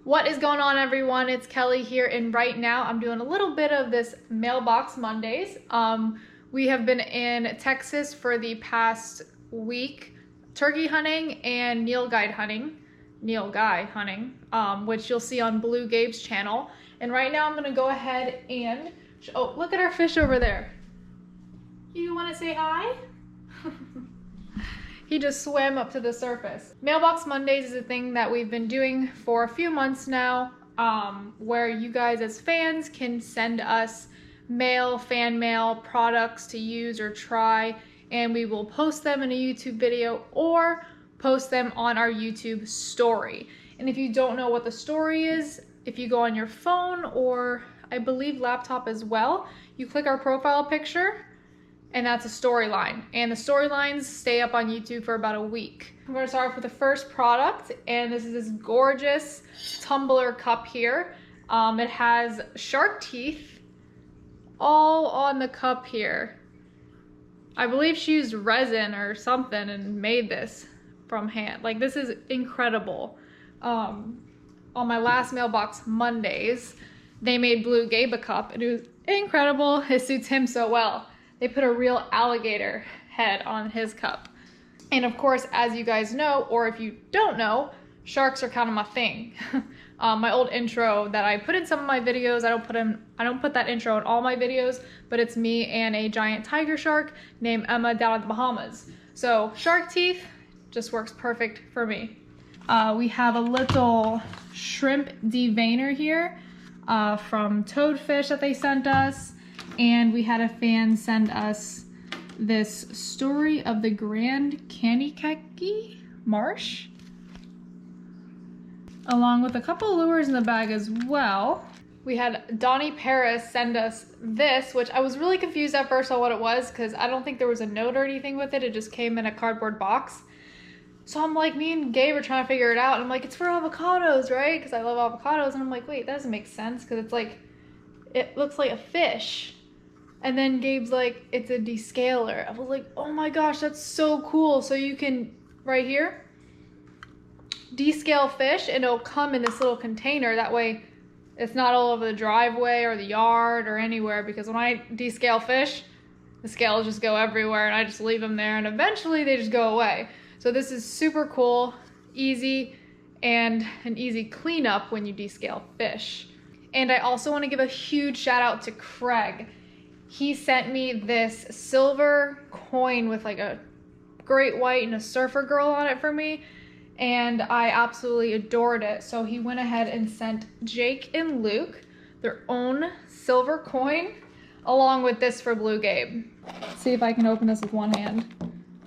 What is going on, everyone? It's Kelly here, and right now I'm doing a little bit of this Mailbox Mondays. We have been in Texas for the past week, turkey hunting and nilgai hunting, which you'll see on Blue Gabe's channel. And right now I'm gonna go ahead and, oh, look at our fish over there. You wanna say hi? He just swam up to the surface. Mailbox Mondays is a thing that we've been doing for a few months now, where you guys as fans can send us fan mail products to use or try, and we will post them in a YouTube video or post them on our YouTube story. And if you don't know what the story is, if you go on your phone or I believe laptop as well, you click our profile picture, and that's a storyline. And the storylines stay up on YouTube for about a week. I'm gonna start off with the first product, and this is this gorgeous tumbler cup here. It has shark teeth all on the cup here. I believe she used resin or something and made this from hand. Like, this is incredible. On my last Mailbox Mondays, they made Blue Gabe a cup, and it was incredible. It suits him so well. They put a real alligator head on his cup. And of course, as you guys know, or if you don't know, sharks are kind of my thing. My old intro that I put in some of my videos, I don't put that intro in all my videos, but it's me and a giant tiger shark named Emma down at the Bahamas. So shark teeth just works perfect for me. We have a little shrimp deveiner here from Toadfish that they sent us. And we had a fan send us this story of the Grand Kanikaki Marsh, along with a couple lures in the bag as well. We had Donnie Paris send us this, which I was really confused at first on what it was, because I don't think there was a note or anything with it. It just came in a cardboard box. So I'm like, me and Gabe are trying to figure it out, and I'm like, it's for avocados, right? Because I love avocados. And I'm like, wait, that doesn't make sense, because it's like, it looks like a fish. And then Gabe's like, it's a descaler. I was like, oh my gosh, that's so cool. So you can, right here, descale fish, and it'll come in this little container. That way it's not all over the driveway or the yard or anywhere, because when I descale fish, the scales just go everywhere and I just leave them there, and eventually they just go away. So this is super cool, easy, and an easy cleanup when you descale fish. And I also want to give a huge shout out to Craig. He sent me this silver coin with like a great white and a surfer girl on it for me, and I absolutely adored it. So he went ahead and sent Jake and Luke their own silver coin along with this for Blue Gabe. Let's see if I can open this with one hand.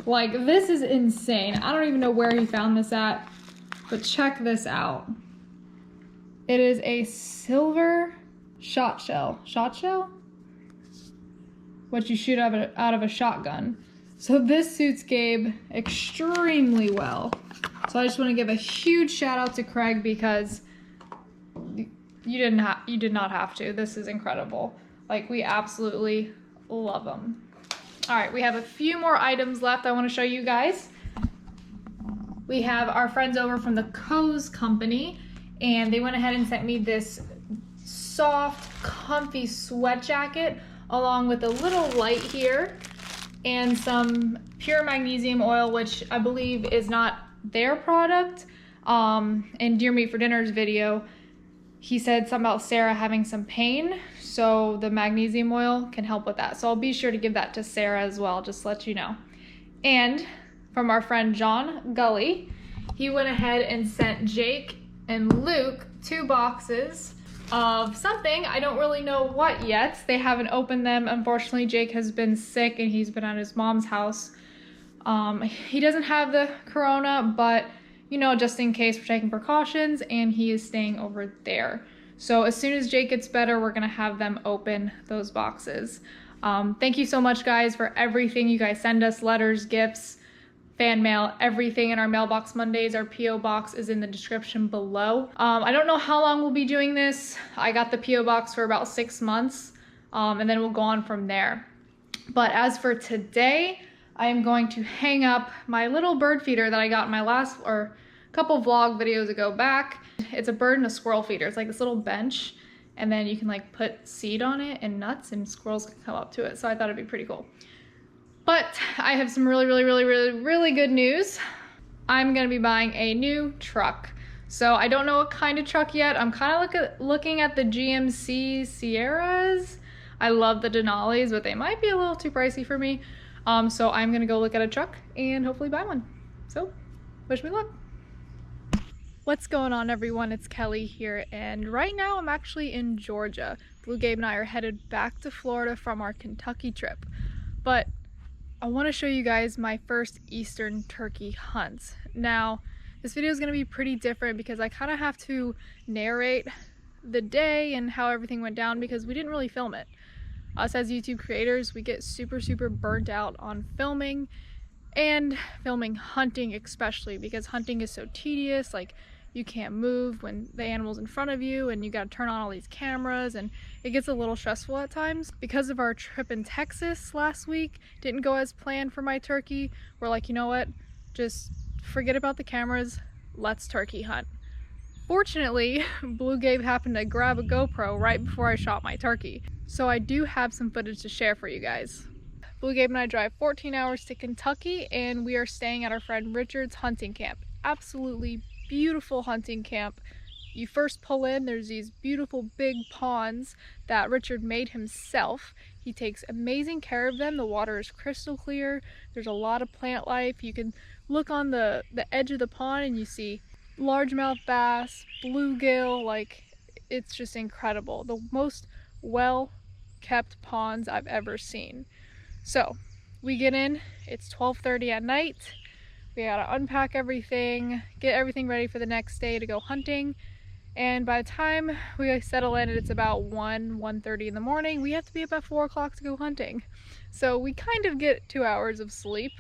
Like, this is insane. I don't even know where he found this at, but check this out. It is a silver shot shell, what you shoot out of a shotgun. So this suits Gabe extremely well. So I just want to give a huge shout out to Craig, because you did not have to. This is incredible. Like, we absolutely love them. All right, we have a few more items left I want to show you guys. We have our friends over from the Co's company, and they went ahead and sent me this soft, comfy sweat jacket, along with a little light here and some pure magnesium oil, which I believe is not their product. In Deer Meat for Dinner's video, he said something about Sarah having some pain, so the magnesium oil can help with that. So I'll be sure to give that to Sarah as well, just to let you know. And from our friend John Gully, he went ahead and sent Jake and Luke 2 boxes of something. I don't really know what yet. They haven't opened them. Unfortunately, Jake has been sick and he's been at his mom's house. He doesn't have the corona, but you know, just in case, we're taking precautions, and he is staying over there. So as soon as Jake gets better, we're gonna have them open those boxes. Thank you so much, guys, for everything you guys send us, letters, gifts, fan mail, everything in our Mailbox Mondays. Our P.O. box is in the description below. I don't know how long we'll be doing this. I got the P.O. box for about 6 months, and then we'll go on from there. But as for today, I am going to hang up my little bird feeder that I got in my last, or couple vlog videos ago back. It's a bird and a squirrel feeder. It's like this little bench, and then you can like put seed on it and nuts, and squirrels can come up to it. So I thought it'd be pretty cool. But I have some really good news. I'm gonna be buying a new truck. So I don't know what kind of truck yet. I'm kind of looking at the GMC Sierras. I love the Denali's, but they might be a little too pricey for me. So I'm gonna go look at a truck and hopefully buy one. So wish me luck. What's going on, everyone? It's Kelly here, and right now I'm actually in Georgia. Blue Gabe and I are headed back to Florida from our Kentucky trip. But I want to show you guys my first Eastern turkey hunt. Now, this video is going to be pretty different because I kind of have to narrate the day and how everything went down because we didn't really film it. Us as YouTube creators, we get super burnt out on filming and filming hunting, especially because hunting is so tedious. Like, you can't move when the animal's in front of you and you got to turn on all these cameras, and it gets a little stressful at times. Because of our trip in Texas last week didn't go as planned for my turkey, we're like, you know what, just forget about the cameras, let's turkey hunt. Fortunately, Blue Gabe happened to grab a GoPro right before I shot my turkey, so I do have some footage to share for you guys. Blue Gabe and I drive 14 hours to Kentucky, and we are staying at our friend Richard's hunting camp. Absolutely beautiful hunting camp. You first pull in, there's these beautiful big ponds that Richard made himself. He takes amazing care of them. The water is crystal clear. There's a lot of plant life. You can look on the edge of the pond and you see largemouth bass, bluegill. Like, it's just incredible. The most well-kept ponds I've ever seen. So we get in, it's 12:30 at night. We gotta unpack everything, get everything ready for the next day to go hunting. And by the time we settle in, it's about 1:30 in the morning. We have to be up at 4 o'clock to go hunting. So we kind of get 2 hours of sleep,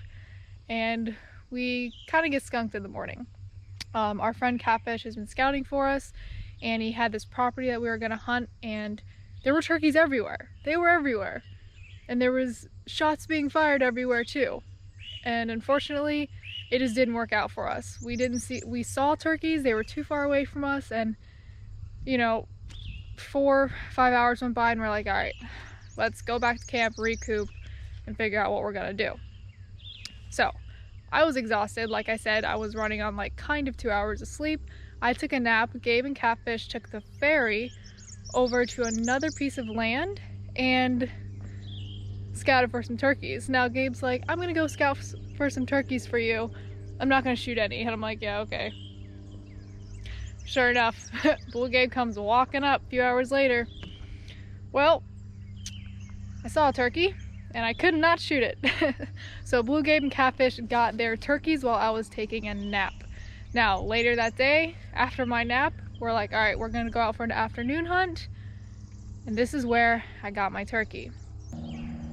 and we kind of get skunked in the morning. Our friend Catfish has been scouting for us, and he had this property that we were gonna hunt, and there were turkeys everywhere. They were everywhere. And there was shots being fired everywhere too. And unfortunately, it just didn't work out for us. We saw turkeys, they were too far away from us, and you know, 4 or 5 hours went by and we're like, all right, let's go back to camp, recoup, and figure out what we're gonna do. So I was exhausted. Like I said, I was running on like kind of 2 hours of sleep. I took a nap. Gabe and Catfish took the ferry over to another piece of land and scouted for some turkeys. Now Gabe's like, I'm gonna go scout for some turkeys for you. I'm not gonna shoot any. And I'm like, yeah, okay. Sure enough, Blue Gabe comes walking up a few hours later. Well, I saw a turkey and I could not shoot it. So Blue Gabe and Catfish got their turkeys while I was taking a nap. Now later that day, after my nap, we're like, all right, we're gonna go out for an afternoon hunt. And this is where I got my turkey.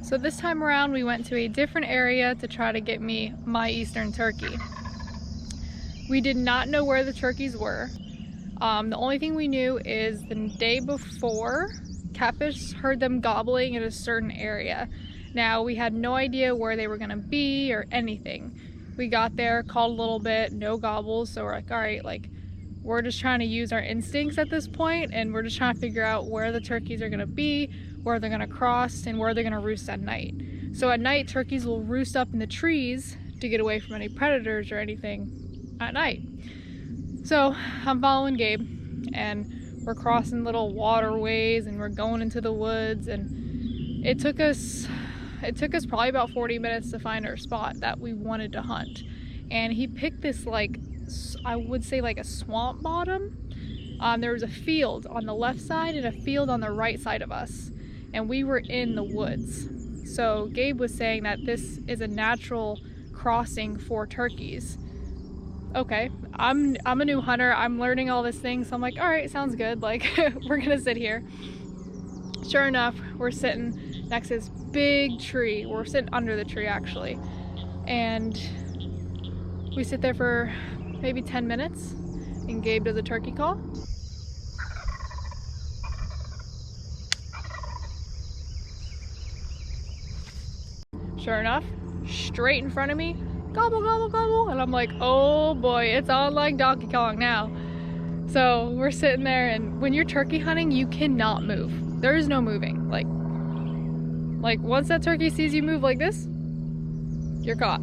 So this time around, we went to a different area to try to get me my Eastern turkey. We did not know where the turkeys were. The only thing we knew is the day before, Catfish heard them gobbling in a certain area. Now, we had no idea where they were gonna be or anything. We got there, called a little bit, no gobbles, so we're like, all right, like, we're just trying to use our instincts at this point, and we're just trying to figure out where the turkeys are gonna be, where they're gonna cross, and where they're gonna roost at night. So at night, turkeys will roost up in the trees to get away from any predators or anything at night. So I'm following Gabe, and we're crossing little waterways, and we're going into the woods, and it took us probably about 40 minutes to find our spot that we wanted to hunt. And he picked this, like, I would say like a swamp bottom. There was a field on the left side and a field on the right side of us, and we were in the woods. So Gabe was saying that this is a natural crossing for turkeys. Okay, I'm a new hunter, I'm learning all this thing, so I'm like, all right, sounds good, like, we're gonna sit here. Sure enough, we're sitting next to this big tree. We're sitting under the tree actually, and we sit there for maybe 10 minutes, and Gabe does a turkey call. Sure enough, straight in front of me, gobble, gobble, gobble. And I'm like, oh boy, it's on like Donkey Kong now. So we're sitting there, and when you're turkey hunting, you cannot move. There is no moving. Like once that turkey sees you move like this, you're caught.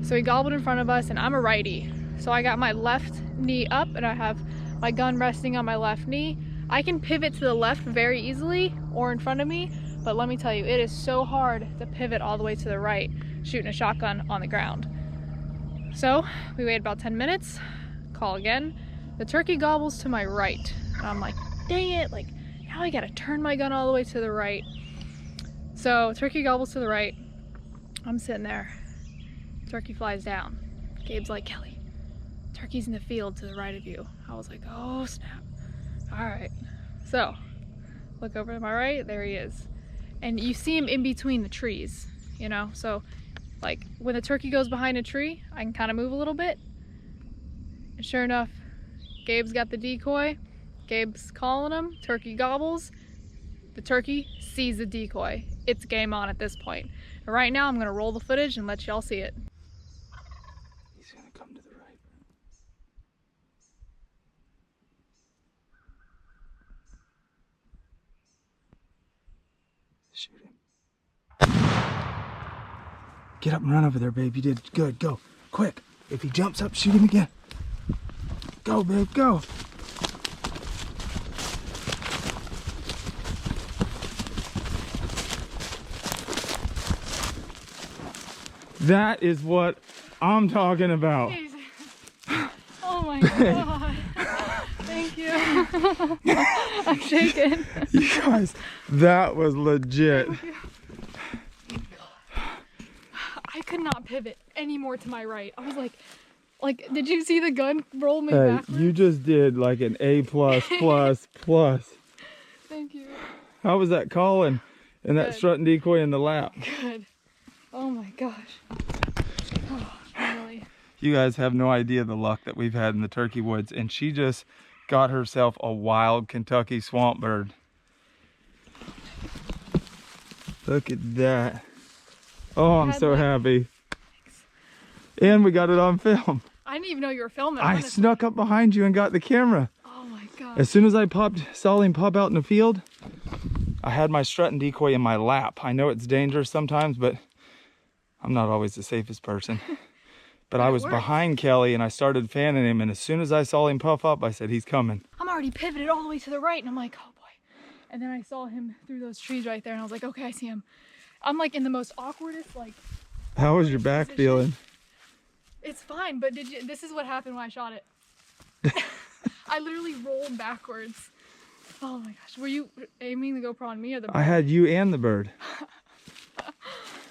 So he gobbled in front of us, and I'm a righty. So I got my left knee up, and I have my gun resting on my left knee. I can pivot to the left very easily or in front of me, but let me tell you, it is so hard to pivot all the way to the right shooting a shotgun on the ground. So we wait about 10 minutes, call again. The turkey gobbles to my right, and I'm like, dang it, like now I gotta turn my gun all the way to the right. So turkey gobbles to the right. I'm sitting there. Turkey flies down. Gabe's like, Kelly, turkey's in the field to the right of you. I was like, oh snap. All right. So look over to my right, there he is. And you see him in between the trees, you know? So like when the turkey goes behind a tree, I can kind of move a little bit. And sure enough, Gabe's got the decoy. Gabe's calling him, turkey gobbles. The turkey sees the decoy. It's game on at this point. And right now I'm gonna roll the footage and let y'all see it. He's gonna come to the right. Shoot him. Get up and run over there, babe. You did good. Go. Quick. If he jumps up, shoot him again. Go, babe. Go. That is what I'm talking about. Jesus. Oh my God. Thank you. I'm shaking. You guys, that was legit. I could not pivot any more to my right. I was like, did you see the gun roll me backwards? You just did like an A++++. Thank you. How was that calling? And that strut and decoy in the lap? Good. Oh my gosh. Oh, really. You guys have no idea the luck that we've had in the turkey woods, and she just got herself a wild Kentucky swamp bird. Look at that. Oh, I'm so happy. Thanks. And we got it on film. I didn't even know you were filming. I snuck up behind you and got the camera. Oh my God. As soon as I saw him pop out in the field, I had my strut and decoy in my lap. I know it's dangerous sometimes, but I'm not always the safest person. But I was behind Kelly and I started fanning him, and as soon as I saw him puff up, I said, he's coming. I'm already pivoted all the way to the right, and I'm like, oh boy. And then I saw him through those trees right there, and I was like, okay, I see him. I'm like in the most awkwardest, like... How was your back feeling? It's fine, but this is what happened when I shot it. I literally rolled backwards. Oh my gosh. Were you aiming the GoPro on me or the bird? I had you and the bird.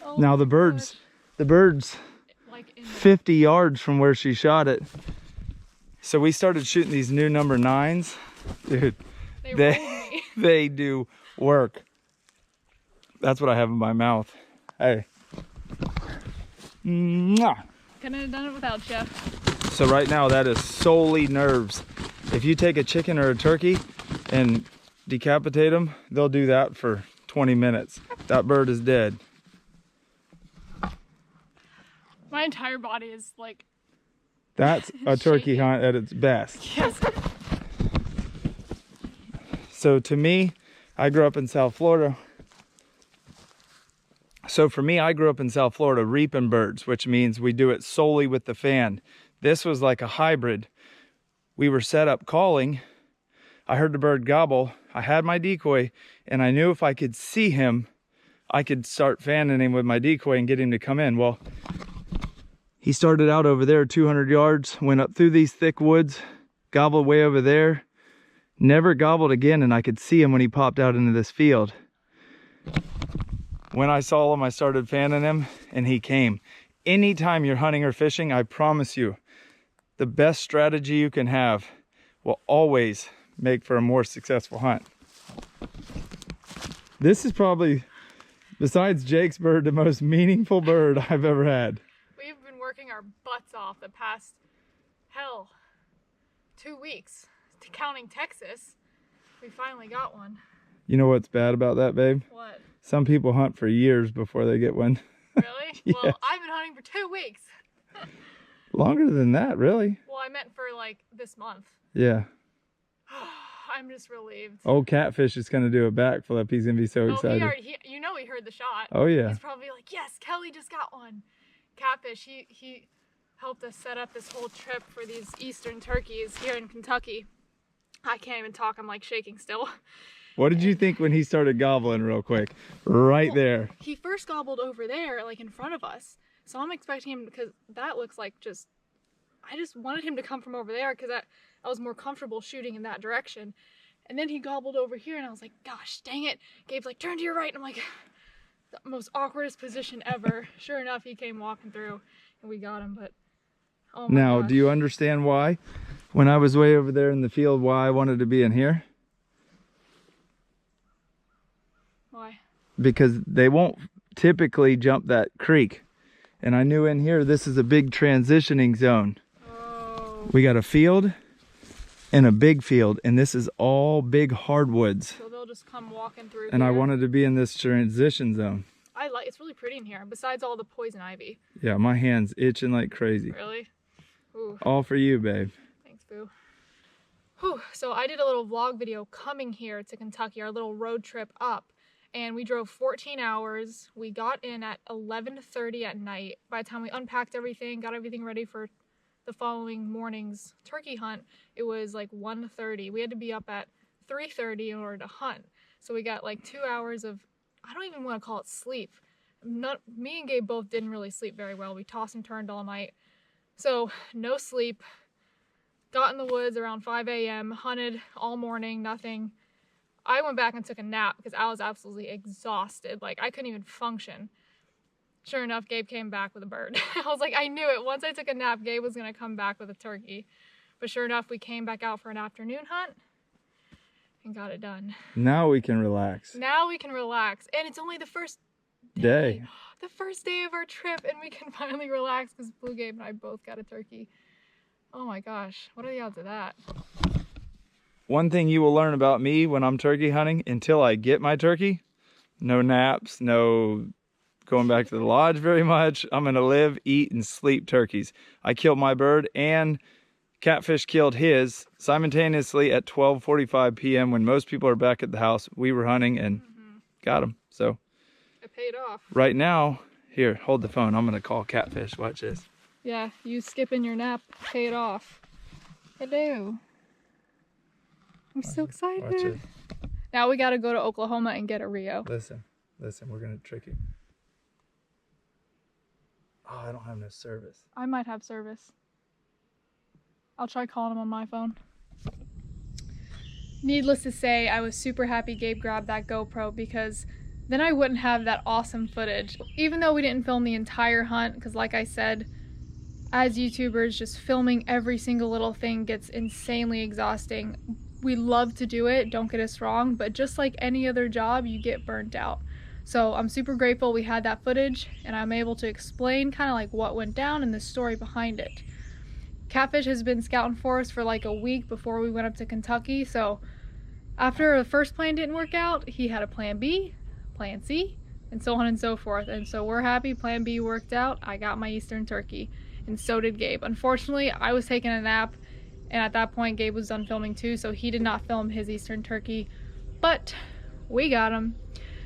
Oh now the bird's like 50 yards from where she shot it. So we started shooting these new number 9s. Dude, they do work. That's what I have in my mouth. Hey. Mwah. Couldn't have done it without you. So right now that is solely nerves. If you take a chicken or a turkey and decapitate them, they'll do that for 20 minutes. That bird is dead. My entire body is like... That's a turkey hunt at its best. Yes. So to me, I grew up in South Florida. So for me, I grew up in South Florida reaping birds, which means we do it solely with the fan. This was like a hybrid. We were set up calling. I heard the bird gobble. I had my decoy, and I knew if I could see him, I could start fanning him with my decoy and get him to come in. Well, he started out over there 200 yards, went up through these thick woods, gobbled way over there, never gobbled again, and I could see him when he popped out into this field. When I saw him, I started fanning him, and he came. Anytime you're hunting or fishing, I promise you, the best strategy you can have will always make for a more successful hunt. This is probably, besides Jake's bird, the most meaningful bird I've ever had. We've been working our butts off the past, 2 weeks, counting Texas. We finally got one. You know what's bad about that, babe? What? Some people hunt for years before they get one. Really? Yes. Well, I've been hunting for 2 weeks. Longer than that, really. Well, I meant for like this month. Yeah. I'm just relieved. Old Catfish is going to do a backflip. He's going to be so excited. You know he heard the shot. Oh, yeah. He's probably like, yes, Kelly just got one. Catfish, he helped us set up this whole trip for these eastern turkeys here in Kentucky. I can't even talk. I'm like shaking still. What did you think when he started gobbling real quick? Right there. He first gobbled over there, like in front of us. So I'm expecting him, because that looks like I just wanted him to come from over there because I was more comfortable shooting in that direction. And then he gobbled over here and I was like, gosh, dang it. Gabe's like, turn to your right. And I'm like, the most awkwardest position ever. Sure enough, he came walking through and we got him, but oh my Now, gosh. do you understand why? When I was way over there in the field, why I wanted to be in here? Why? Because they won't typically jump that creek. And I knew in here, this is a big transitioning zone. Oh. We got a field and a big field, and this is all big hardwoods. So they'll just come walking through And here. I wanted to be in this transition zone. It's really pretty in here, besides all the poison ivy. Yeah, my hand's itching like crazy. Really? Ooh. All for you, babe. Thanks, boo. Whew. So I did a little vlog video coming here to Kentucky, our little road trip up. And we drove 14 hours. We got in at 11:30 at night. By the time we unpacked everything, got everything ready for the following morning's turkey hunt, it was like 1:30. We had to be up at 3:30 in order to hunt. So we got like 2 hours of, I don't even want to call it sleep. Me and Gabe both didn't really sleep very well. We tossed and turned all night. So no sleep. Got in the woods around 5 a.m., hunted all morning, nothing. I went back and took a nap because I was absolutely exhausted. Like, I couldn't even function. Sure enough, Gabe came back with a bird. I was like, I knew it. Once I took a nap, Gabe was going to come back with a turkey. But sure enough, we came back out for an afternoon hunt and got it done. Now we can relax. Now we can relax. And it's only the first Day. The first day of our trip, and we can finally relax because Blue Gabe and I both got a turkey. Oh my gosh, what are the odds of that? One thing you will learn about me when I'm turkey hunting, until I get my turkey, no naps, no going back to the lodge very much. I'm gonna live, eat, and sleep turkeys. I killed my bird and Catfish killed his simultaneously at 12:45 p.m. when most people are back at the house. We were hunting and got him. So it paid off. Right now, here, hold the phone. I'm gonna call Catfish. Watch this. Yeah, you skipping your nap paid off. Hello. I'm so excited. Watch it. Now we gotta go to Oklahoma and get a Rio. Listen, we're gonna trick him. Oh, I don't have no service. I might have service. I'll try calling him on my phone. Needless to say, I was super happy Gabe grabbed that GoPro because then I wouldn't have that awesome footage. Even though we didn't film the entire hunt, because like I said, as YouTubers, just filming every single little thing gets insanely exhausting. We love to do it, don't get us wrong, but just like any other job, you get burnt out. So I'm super grateful we had that footage and I'm able to explain kind of like what went down and the story behind it. Catfish has been scouting for us for like a week before we went up to Kentucky, so after the first plan didn't work out, he had a plan B, plan C, and so on and so forth. And so we're happy plan B worked out. I got my Eastern turkey, and so did Gabe. Unfortunately, I was taking a nap, and at that point Gabe was done filming too, so he did not film his Eastern turkey, but we got him.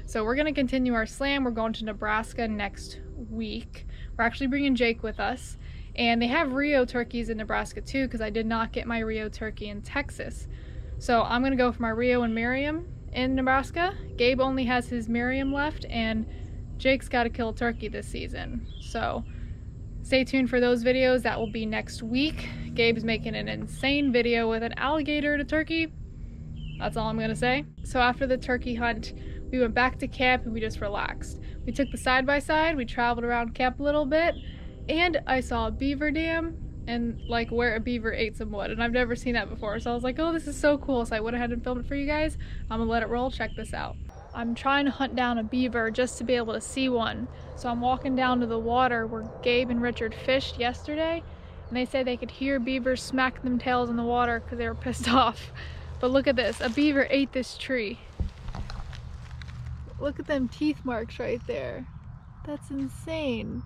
So we're gonna continue our slam. We're going to Nebraska next week. We're actually bringing Jake with us. And they have Rio turkeys in Nebraska too, because I did not get my Rio turkey in Texas. So I'm gonna go for my Rio and Merriam in Nebraska. Gabe only has his Merriam left, and Jake's got to kill a turkey this season. So stay tuned for those videos. That will be next week. Gabe's making an insane video with an alligator and a turkey. That's all I'm gonna say. So after the turkey hunt, we went back to camp and we just relaxed. We took the side-by-side, we traveled around camp a little bit, and I saw a beaver dam and like where a beaver ate some wood, and I've never seen that before, so I was like, oh, this is so cool. So I went ahead and filmed it for you guys. I'm gonna let it roll. Check this out. I'm trying to hunt down a beaver just to be able to see one. So I'm walking down to the water where Gabe and Richard fished yesterday, and they said they could hear beavers smack them tails in the water because they were pissed off. But look at this, a beaver ate this tree. Look at them teeth marks right there. That's insane.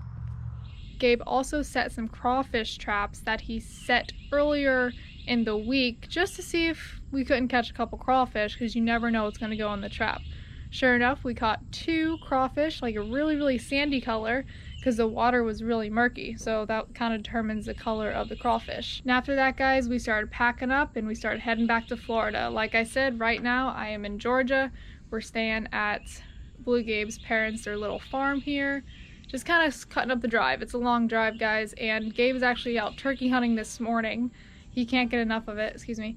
Gabe also set some crawfish traps that he set earlier in the week just to see if we couldn't catch a couple crawfish, because you never know what's going to go in the trap. Sure enough, we caught 2 crawfish, like a really sandy color, because the water was really murky, so that kind of determines the color of the crawfish. And after that, guys, we started packing up and we started heading back to Florida. Like I said, right now I am in Georgia. We're staying at Blue Gabe's parents, their little farm here. Just kind of cutting up the drive. It's a long drive, guys, and Gabe is actually out turkey hunting this morning. He can't get enough of it, excuse me.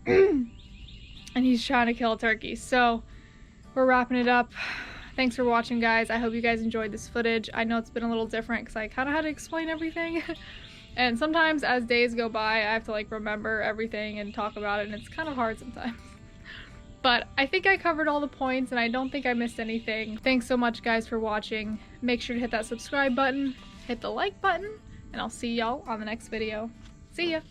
And he's trying to kill a turkey. So we're wrapping it up. Thanks for watching, guys. I hope you guys enjoyed this footage. I know it's been a little different because I kind of had to explain everything. And sometimes as days go by, I have to like remember everything and talk about it, and it's kind of hard sometimes. But I think I covered all the points and I don't think I missed anything. Thanks so much, guys, for watching. Make sure to hit that subscribe button, hit the like button, and I'll see y'all on the next video. See ya!